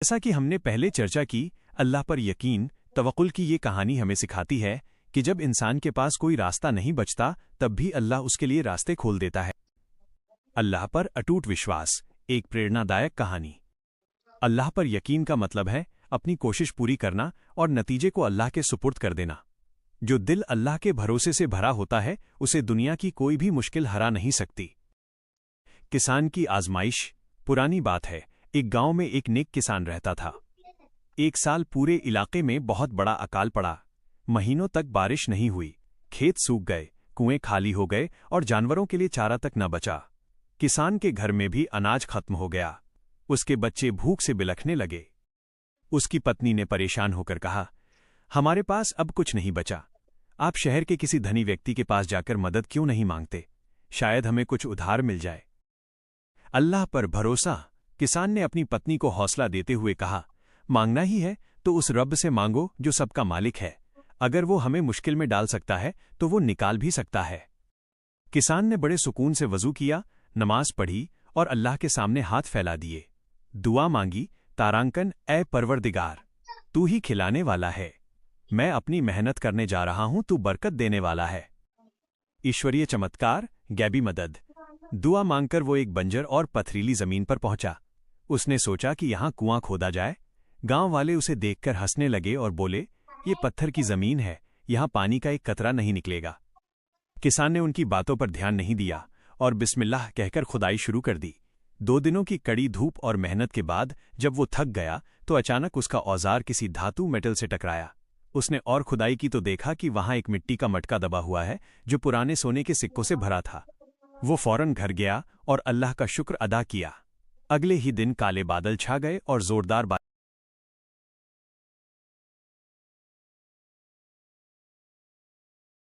जैसा कि हमने पहले चर्चा की, अल्लाह पर यकीन, तवक्कुल की ये कहानी हमें सिखाती है कि जब इंसान के पास कोई रास्ता नहीं बचता, तब भी अल्लाह उसके लिए रास्ते खोल देता है। अल्लाह पर अटूट विश्वास, एक प्रेरणादायक कहानी। अल्लाह पर यकीन का मतलब है अपनी कोशिश पूरी करना और नतीजे को अल्लाह के सुपुर्द कर देना। जो दिल अल्लाह के भरोसे से भरा होता है, उसे दुनिया की कोई भी मुश्किल हरा नहीं सकती। किसान की आजमाइश। पुरानी बात है, एक गांव में एक नेक किसान रहता था। एक साल पूरे इलाके में बहुत बड़ा अकाल पड़ा। महीनों तक बारिश नहीं हुई, खेत सूख गए, कुएं खाली हो गए और जानवरों के लिए चारा तक न बचा। किसान के घर में भी अनाज खत्म हो गया। उसके बच्चे भूख से बिलखने लगे। उसकी पत्नी ने परेशान होकर कहा, हमारे पास अब कुछ नहीं बचा। आप शहर के किसी धनी व्यक्ति के पास जाकर मदद क्यों नहीं मांगते? शायद हमें कुछ उधार मिल जाए। अल्लाह पर भरोसा। किसान ने अपनी पत्नी को हौसला देते हुए कहा, मांगना ही है तो उस रब से मांगो जो सबका मालिक है। अगर वो हमें मुश्किल में डाल सकता है तो वो निकाल भी सकता है। किसान ने बड़े सुकून से वजू किया, नमाज पढ़ी और अल्लाह के सामने हाथ फैला दिए। दुआ मांगी, तारांकन, ए परवरदिगार, तू ही खिलाने वाला है। मैं अपनी मेहनत करने जा रहा हूं, तू बरकत देने वाला है। ईश्वरीय चमत्कार, गैबी मदद। दुआ मांगकर वो एक बंजर और पथरीली जमीन पर पहुंचा। उसने सोचा कि यहां कुआं खोदा जाए। गांव वाले उसे देखकर हंसने लगे और बोले, ये पत्थर की जमीन है, यहां पानी का एक कतरा नहीं निकलेगा। किसान ने उनकी बातों पर ध्यान नहीं दिया और बिस्मिल्लाह कहकर खुदाई शुरू कर दी। 2 दिनों की कड़ी धूप और मेहनत के बाद जब वो थक गया तो अचानक उसका औजार किसी धातु मेटल से टकराया। उसने और खुदाई की तो देखा कि वहां एक मिट्टी का मटका दबा हुआ है जो पुराने सोने के सिक्कों से भरा था। वो फौरन घर गया और अल्लाह का शुक्र अदा किया। अगले ही दिन काले बादल छा गए और जोरदार